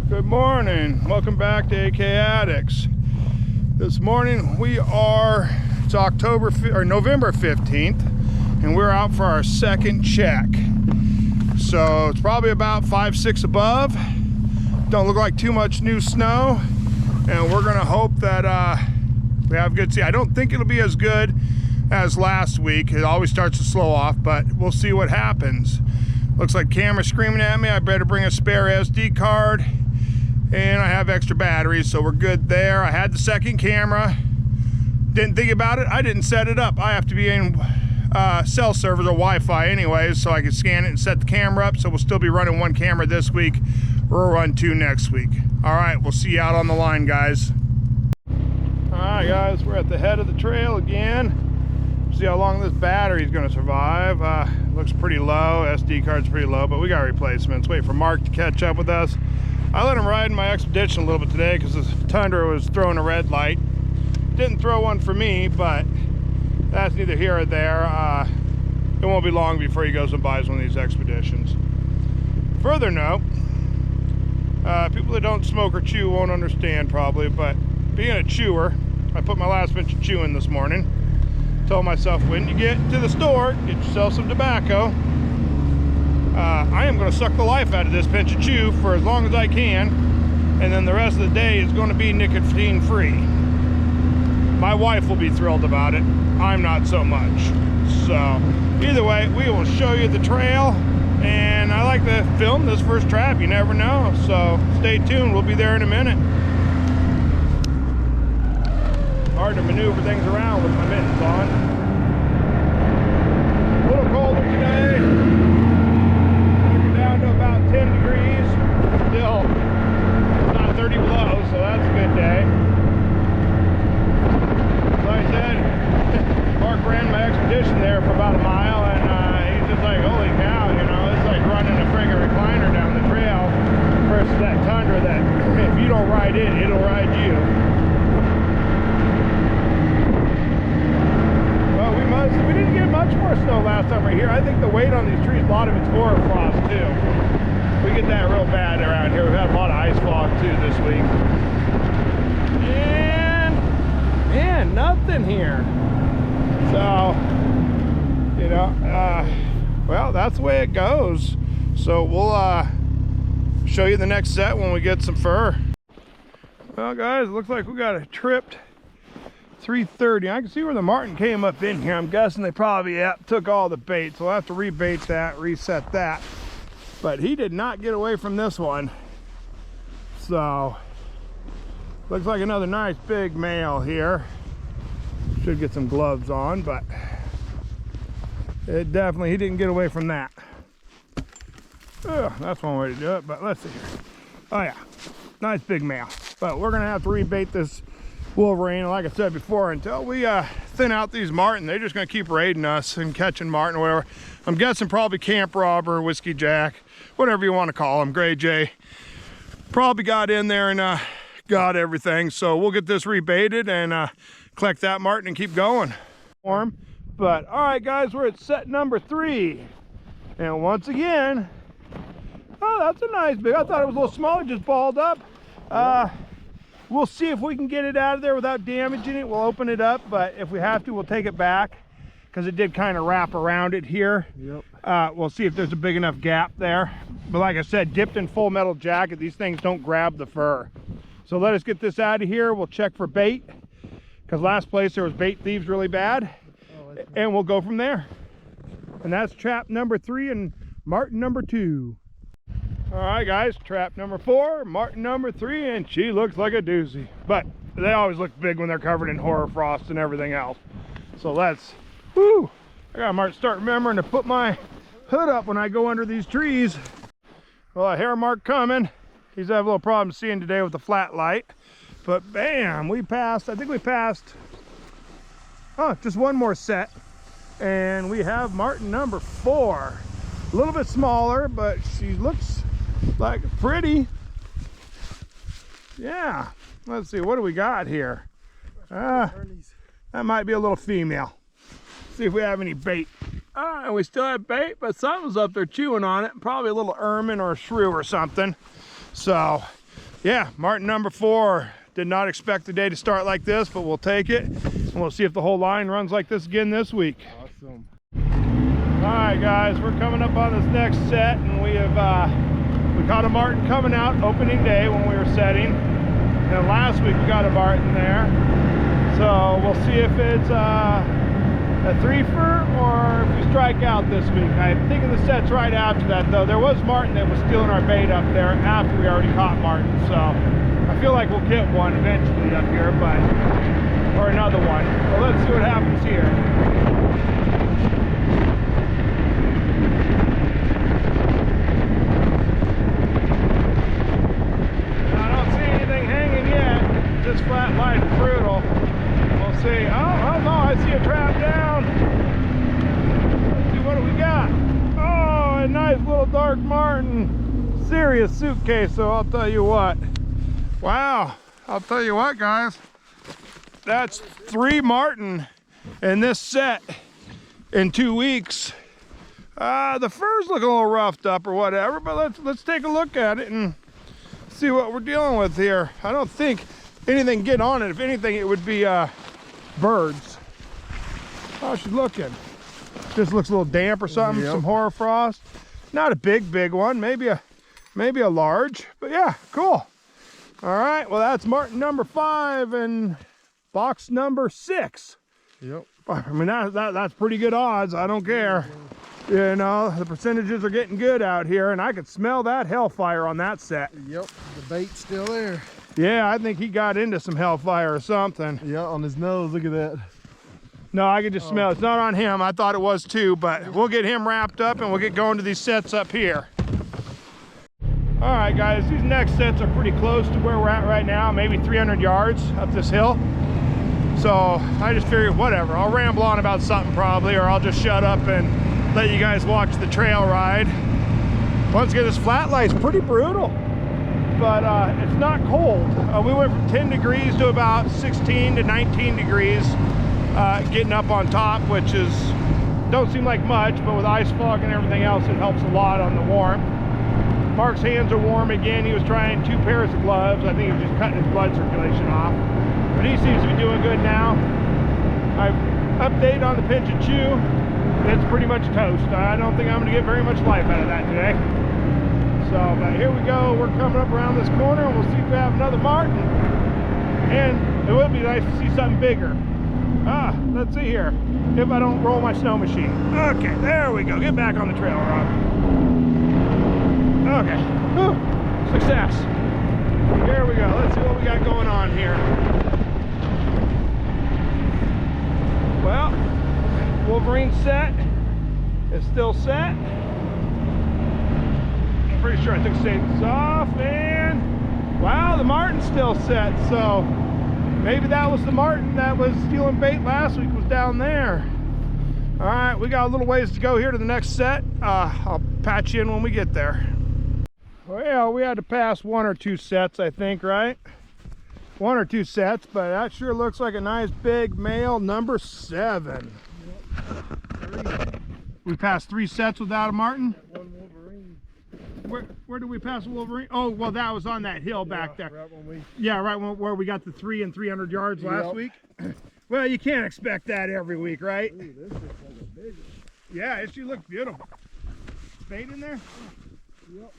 Good morning. Welcome back to AK Addicts. This morning it's November 15th, and we're out for our second check. So it's probably about 5-6 above. Don't look like too much new snow, and we're gonna hope that we have good sea. I don't think it'll be as good as last week. It always starts to slow off, but we'll see what happens. Looks like camera's screaming at me. I better bring a spare SD card, and I have extra batteries, so we're good there. I had the second camera, didn't think about it. I didn't set it up. I have to be in cell service or Wi-Fi anyways, so I can scan it and set the camera up. So we'll still be running one camera this week. We'll run two next week. All right, we'll see you out on the line, guys. All right, guys, we're at the head of the trail again. See how long this battery is going to survive. Looks pretty low. SD card's pretty low, but we got replacements. Wait for Mark to catch up with us. I let him ride in my Expedition a little bit today because the Tundra was throwing a red light. Didn't throw one for me, but that's neither here or there. It won't be long before he goes and buys one of these Expeditions. Further note, people that don't smoke or chew won't understand probably, but being a chewer, I put my last pinch of chewing this morning. Told myself, when you get to the store, get yourself some tobacco. I am going to suck the life out of this pinch of chew for as long as I can, and then the rest of the day is going to be nicotine free. My wife will be thrilled about it. I'm not so much. So either way, we will show you the trail, and I like to film this first trap. You never know, so stay tuned. We'll be there in a minute. Hard to maneuver things around with my mittens on. A little colder today. We're down to about 10 degrees. Still, it's not 30 below, so that's a good day. Like I said, Mark ran my Expedition there for about a mile, and he's just like, holy cow, you know, it's like running a friggin' recliner down the trail versus that Tundra that if you don't ride it, it'll ride you. We didn't get much more snow last time we're here. I think the weight on these trees, a lot of it's hoarfrost too. We get that real bad around here. We've had a lot of ice fog too this week. And man, nothing here. So, you know, well, that's the way it goes. So we'll show you the next set when we get some fur. Well, guys, it looks like we got a tripped 330. I can see where the marten came up in here. I'm guessing they probably took all the bait, so I'll have to rebait that, reset that. But he did not get away from this one. So looks like another nice big male here. Should get some gloves on, but he didn't get away from that. Ugh, that's one way to do it, but let's see here. Oh yeah, nice big male. But we're gonna have to rebait this Wolverine, like I said before, until we thin out these marten. They're just going to keep raiding us and catching marten or whatever. I'm guessing probably Camp Robber, Whiskey Jack, whatever you want to call them, Gray Jay. Probably got in there and got everything. So we'll get this rebaited and collect that marten and keep going. But all right, guys, we're at set number 3. And once again, oh, that's a nice big. I thought it was a little smaller, just balled up. We'll see if we can get it out of there without damaging it. We'll open it up, but if we have to, we'll take it back because it did kind of wrap around it here. Yep. We'll see if there's a big enough gap there. But like I said, dipped in Full Metal Jacket, these things don't grab the fur. So let us get this out of here. We'll check for bait because last place there was bait thieves really bad. And we'll go from there. And that's trap number 3 and marten number 2. All right, guys, trap number 4, marten number 3, and she looks like a doozy. But they always look big when they're covered in hoarfrost and everything else. So let's, whoo, I gotta start remembering to put my hood up when I go under these trees. Well, I hear Mark coming. He's having a little problem seeing today with the flat light. But bam, we passed, I think we passed, oh, just one more set. And we have marten number 4. A little bit smaller, but she looks like pretty. Yeah, let's see, what do we got here? That might be a little female. See if we have any bait. And we still have bait, but something's up there chewing on it. Probably a little ermine or a shrew or something. So Yeah, Martin number 4. Did not expect the day to start like this, but we'll take it. And we'll see if the whole line runs like this again this week. Awesome. All right, guys, we're coming up on this next set, and we caught a Martin coming out opening day when we were setting. And last week we got a Martin there. So we'll see if it's a threefer or if we strike out this week. I'm thinking the set's right after that, though. There was Martin that was stealing our bait up there after we already caught Martin. So I feel like we'll get one eventually up here, or another one. So let's see what happens here. This flat line is brutal. We'll see. Oh no, I see a trap down. Let's see, what do we got? Oh, a nice little dark Martin. Serious suitcase, so I'll tell you what. Wow, I'll tell you what, guys. That's 3 Martin in this set in 2 weeks. The fur's looking a little roughed up or whatever, but let's take a look at it and see what we're dealing with here. I don't think anything get on it. If anything, it would be birds. How's she looking? Just looks a little damp or something. Yep. Some hoarfrost. Not a big one. Maybe a large. But yeah, cool. All right. Well, that's Martin number 5 and box number 6. Yep. I mean, that's pretty good odds. I don't care. You know, the percentages are getting good out here, and I could smell that hellfire on that set. Yep. The bait's still there. Yeah, I think he got into some hellfire or something. Yeah, on his nose. Look at that. No, I can just smell it. It's not on him. I thought it was too, but we'll get him wrapped up and we'll get going to these sets up here. All right, guys, these next sets are pretty close to where we're at right now, maybe 300 yards up this hill. So I just figured, whatever, I'll ramble on about something probably, or I'll just shut up and let you guys watch the trail ride. Once again, this flat lie's pretty brutal. But it's not cold. We went from 10 degrees to about 16 to 19 degrees getting up on top, which don't seem like much, but with ice fog and everything else, it helps a lot on the warmth. Mark's hands are warm again. He was trying 2 pairs of gloves. I think he was just cutting his blood circulation off. But he seems to be doing good now. I've updated on the pinch and chew. It's pretty much toast. I don't think I'm going to get very much life out of that today. So, but here we go. We're coming up around this corner, and we'll see if we have another Martin. And it would be nice to see something bigger. Let's see here. If I don't roll my snow machine. Okay, there we go. Get back on the trail, Rob. Okay. Whew. Success. Here we go. Let's see what we got going on here. Well, Wolverine set is still set. Pretty sure I took Satan's off, and wow, the Martin's still set. So maybe that was the Martin that was stealing bait last week, was down there. All right, we got a little ways to go here to the next set. I'll patch you in when we get there. Well, we had to pass 1 or 2 sets, I think, right? 1 or 2 sets, but that sure looks like a nice big male number 7. Yep. We passed 3 sets without a Martin. One Wolverine. Where did we pass a Wolverine? Oh, well, that was on that hill back there. Right when we... Yeah, right where we got the 3 and 300 yards last week. Well, you can't expect that every week, right? Ooh, this looks like a big one. Yeah, she looks beautiful. Bait in there? Yep.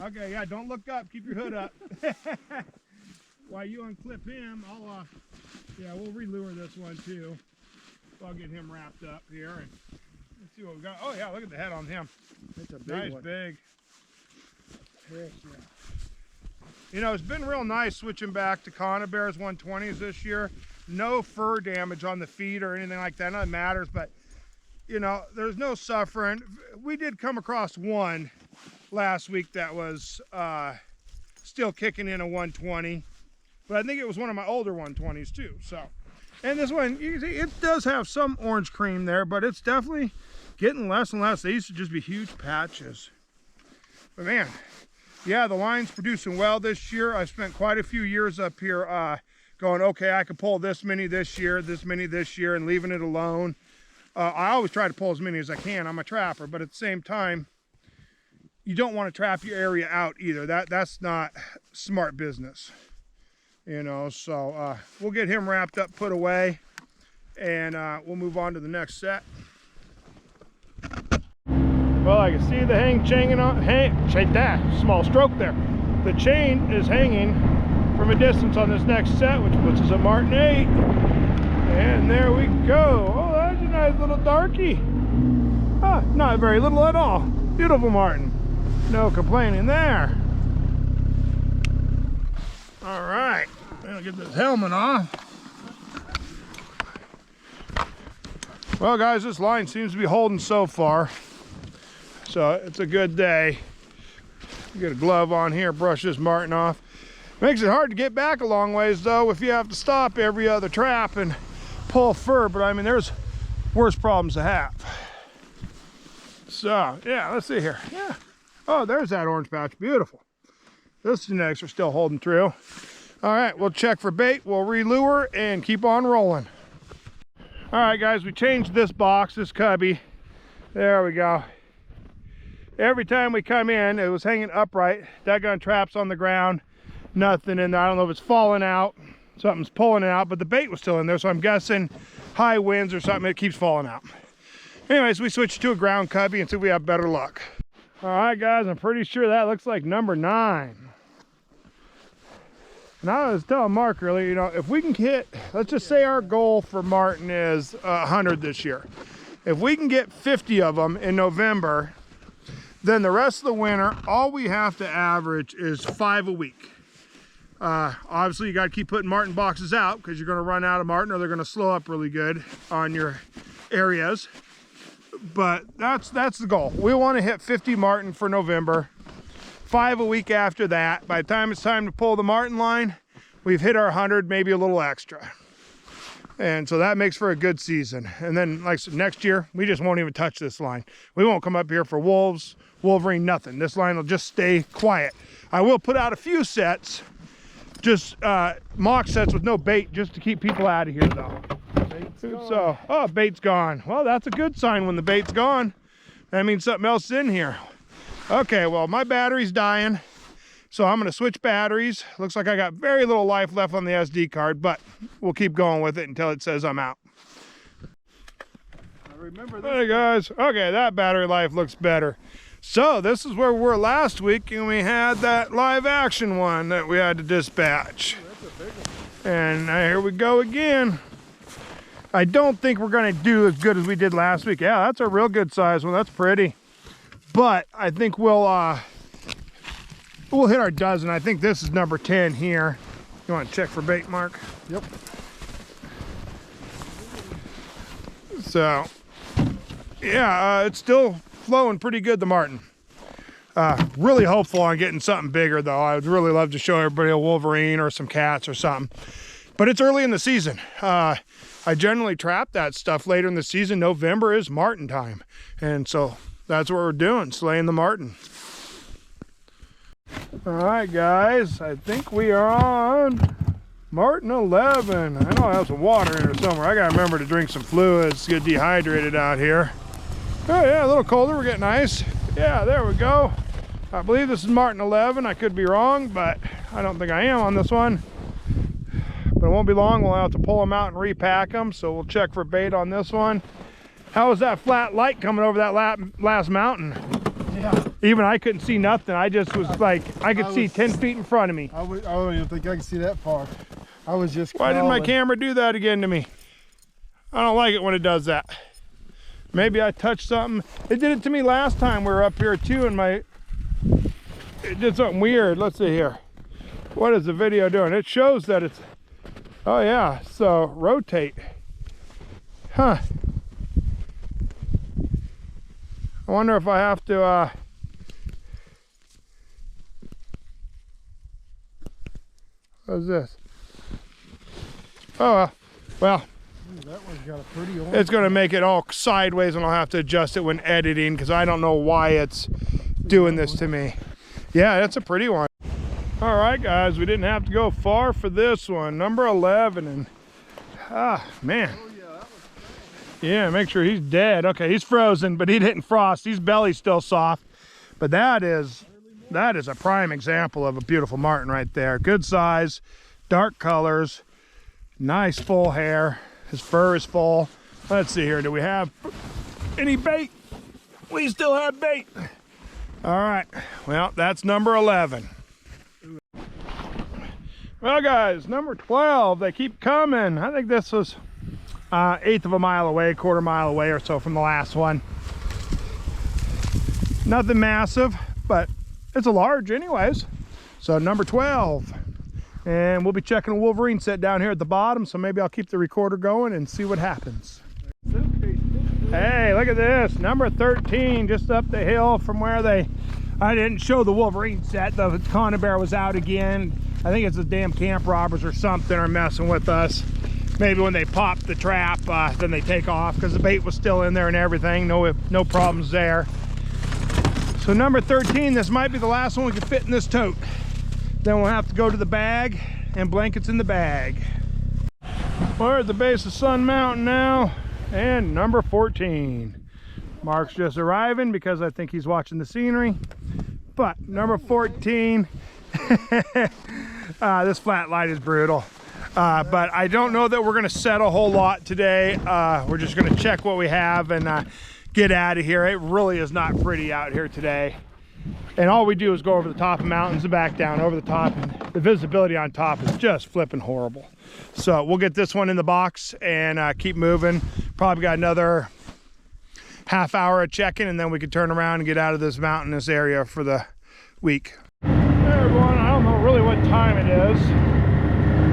Okay, yeah, don't look up. Keep your hood up. While you unclip him, we'll relure this one too. So I'll get him wrapped up here and let's see what we got. Oh yeah, look at the head on him. It's a big nice one. Big. Yes, yeah. You know, it's been real nice switching back to Conibear's 120s this year. No fur damage on the feet or anything like that. None of that matters, but you know, there's no suffering. We did come across one last week that was still kicking in a 120, but I think it was one of my older 120s too. So, and this one, you see, it does have some orange cream there, but it's definitely getting less and less. They used to just be huge patches. But man, yeah, the line's producing well this year. I've spent quite a few years up here going, okay, I could pull this many this year, and leaving it alone. I always try to pull as many as I can. I'm a trapper, but at the same time, you don't want to trap your area out either. That's not smart business, you know. So we'll get him wrapped up, put away, and we'll move on to the next set. Well, I can see the shake that, small stroke there. The chain is hanging from a distance on this next set, which puts us at Martin 8. And there we go. Oh, that's a nice little darkie. Ah, not very little at all. Beautiful Martin. No complaining there. All right, I'll get this helmet off. Well, guys, this line seems to be holding so far. So it's a good day. Get a glove on here, brush this Martin off. Makes it hard to get back a long ways though if you have to stop every other trap and pull fur, but I mean there's worse problems to have. So yeah, let's see here. Yeah. Oh, there's that orange patch. Beautiful. Those genetics are still holding true. All right, we'll check for bait, we'll re-lure and keep on rolling. All right guys, we changed this box, this cubby. There we go. Every time we come in, it was hanging upright. Daggone traps on the ground, nothing in there. I don't know if it's falling out, something's pulling it out, but the bait was still in there, so I'm guessing high winds or something, it keeps falling out. Anyways, we switched to a ground cubby and see if we have better luck. All right guys, I'm pretty sure that looks like number 9. And I was telling Mark earlier, you know, if we can hit, let's just say our goal for Martin is 100 this year. If we can get 50 of them in November, then the rest of the winter, all we have to average is 5 a week. Obviously, you got to keep putting Martin boxes out because you're going to run out of Martin or they're going to slow up really good on your areas. But that's the goal. We want to hit 50 Martin for November, 5 a week after that. By the time it's time to pull the Martin line, we've hit our 100, maybe a little extra. And so that makes for a good season. And then like I said, next year, we just won't even touch this line. We won't come up here for wolves, wolverine, nothing. This line will just stay quiet. I will put out a few sets, just mock sets with no bait, just to keep people out of here though. So, oh, bait's gone. Well, that's a good sign when the bait's gone. That means something else is in here. Okay, well, my battery's dying. So I'm going to switch batteries. Looks like I got very little life left on the SD card, but we'll keep going with it until it says I'm out. I remember this. Hey guys, okay, that battery life looks better. So this is where we were last week, and we had that live action one that we had to dispatch. That's a big one. And here we go again. I don't think we're going to do as good as we did last week. Yeah, that's a real good size one. That's pretty. But I think we'll hit our dozen. I think this is number 10 here. You want to check for bait, Mark? Yep. So, yeah, it's still flowing pretty good, the Martin. Really hopeful on getting something bigger, though. I would really love to show everybody a wolverine or some cats or something. But it's early in the season. I generally trap that stuff later in the season. November is Martin time. And so that's what we're doing, slaying the Martin. All right, guys, I think we are on Martin 11. I know I have some water in here somewhere. I got to remember to drink some fluids, get dehydrated out here. Oh, yeah, a little colder. We're getting ice. Yeah, there we go. I believe this is Martin 11. I could be wrong, but I don't think I am on this one. But it won't be long. We'll have to pull them out and repack them, so we'll check for bait on this one. How was that flat light coming over that last mountain? Yeah. Even I couldn't see nothing. I just was like, I could see 10 feet in front of me. I don't even think I can see that far. I was just Why didn't my crawling. camera do that again to me? I don't like it when it does that. Maybe I touched something. It did it to me last time we were up here too, and it did something weird. Let's see here. What is the video doing? It shows that it's, oh yeah, so rotate. Huh. I wonder if I have to, what's this? Oh, well. Ooh, that one's got a pretty orange. It's going to make it all sideways, and I'll have to adjust it when editing because I don't know why it's doing this to me. Yeah, that's a pretty one. All right, guys, we didn't have to go far for this one. Number 11, and man. Oh, yeah, that was Yeah, make sure he's dead. Okay, he's frozen, but he didn't frost. His belly's still soft, But that is a prime example of a beautiful marten right there. Good size, dark colors, nice full hair. His fur is full. Let's see here. Do we have any bait? We still have bait. All right. Well, that's number 11. Well, guys, number 12. They keep coming. I think this was 1/8 of a mile away, 1/4 mile away or so from the last one. Nothing massive, but it's a large anyways. So number 12. And we'll be checking a Wolverine set down here at the bottom, so maybe I'll keep the recorder going and see what happens. Hey, look at this. Number 13, just up the hill from where I didn't show the Wolverine set. The Conibear was out again. I think it's the damn camp robbers or something are messing with us. Maybe when they pop the trap, then they take off because the bait was still in there and everything. No problems there. So number 13, this might be the last one we can fit in this tote. Then we'll have to go to the bag and blankets in the bag. We're at the base of Sun Mountain now, and number 14. Mark's just arriving because I think he's watching the scenery. But number 14, this flat light is brutal. But I don't know that we're gonna set a whole lot today. We're just gonna check what we have and get out of here. It really is not pretty out here today. And all we do is go over the top of mountains and back down over the top, and the visibility on top is just flipping horrible. So we'll get this one in the box and keep moving. Probably got another half hour of checking, and then we can turn around and get out of this mountainous area for the week. Hey everyone, I don't know really what time it is,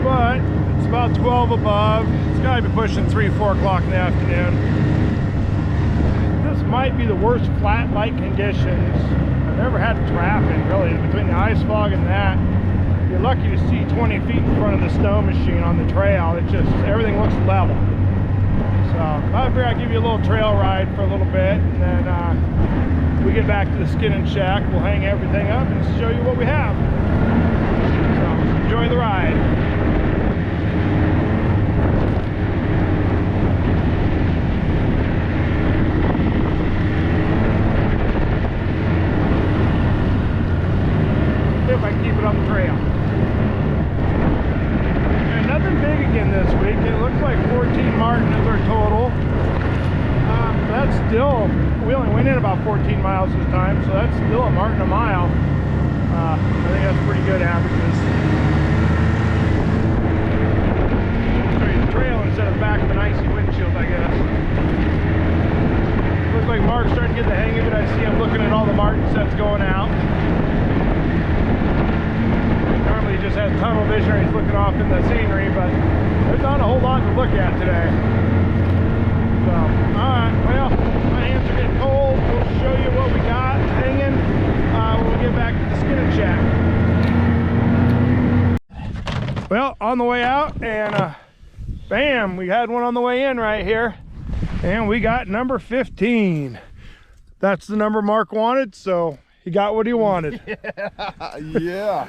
but it's about 12 above. It's got to be pushing 3, 4 o'clock in the afternoon. This might be the worst flat light conditions I've ever had trapping, really, between the ice fog and that. You're lucky to see 20 feet in front of the snow machine on the trail. It just, everything looks level. So I figure I'd give you a little trail ride for a little bit, and then we get back to the skin and shack. We'll hang everything up and show you what we have. So enjoy the ride. If I can keep it on the trail. And nothing big again this week. It looks like 14 marten is our total. That's still, we only went in about 14 miles this time, so that's still a marten a mile. I think that's pretty good averages. Show you the trail instead of back of an icy windshield, I guess. Looks like Mark's starting to get the hang of it. I see him looking at all the marten sets going out. Normally he just has tunnel vision or he's looking off in the scenery, but there's not a whole lot to look at today. So, alright, well, my hands are getting cold. We'll show you what we got hanging when we get back to the skin and shack. Well, on the way out, and bam, we had one on the way in right here. And we got number 15. That's the number Mark wanted, so he got what he wanted. Yeah.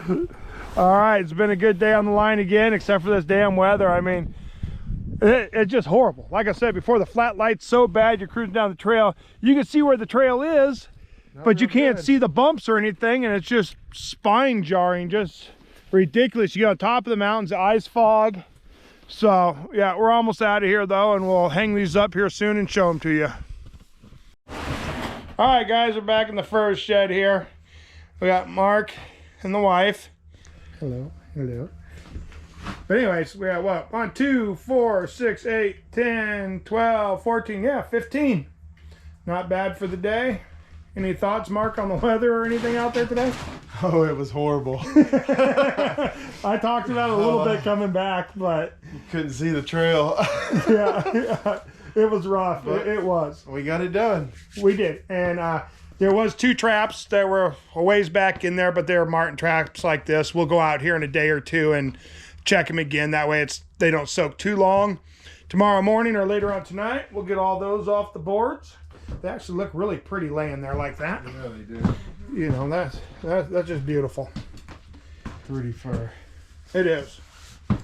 All right, it's been a good day on the line again, except for this damn weather. I mean, it's just horrible. Like I said before, the flat light's so bad, you're cruising down the trail. You can see where the trail is, but you can't see the bumps or anything, and it's just spine jarring, just ridiculous. You get on top of the mountains, ice fog. So, yeah, we're almost out of here, though, and we'll hang these up here soon and show them to you. All right, guys, we're back in the fur shed here. We got Mark and the wife. Hello, hello. But anyways, we got what? 1, 2, 4, 6, 8, 10, 12, 14, yeah, 15. Not bad for the day. Any thoughts, Mark, on the weather or anything out there today? Oh, it was horrible. I talked about it a little bit coming back, but You couldn't see the trail. yeah, it was rough. It was. We got it done. We did, and there was 2 traps that were a ways back in there, but they're marten traps like this. We'll go out here in a day or 2 and check them again. That way they don't soak too long. Tomorrow morning or later on tonight, we'll get all those off the boards. They actually look really pretty laying there like that. Yeah, they do. You know, that's just beautiful. Pretty fur. It is.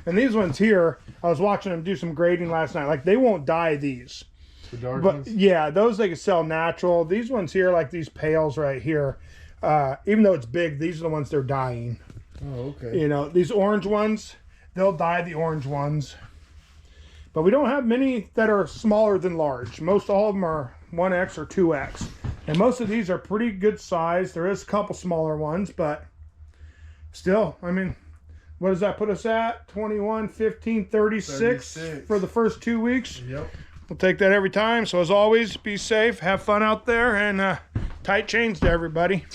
And these ones here, I was watching them do some grading last night. Like, they won't dye these. The dark But ones? yeah, those they can sell natural. These ones here, like these pails right here, Even though it's big, these are the ones they're dying. Oh, okay. You know, these orange ones, they'll die the orange ones. But we don't have many that are smaller than large. Most all of them are 1X or 2X. And most of these are pretty good size. There is a couple smaller ones, but still, I mean, what does that put us at? 21, 15, 36 for the first 2 weeks. Yep. We'll take that every time. So as always, be safe, have fun out there, and tight chains to everybody.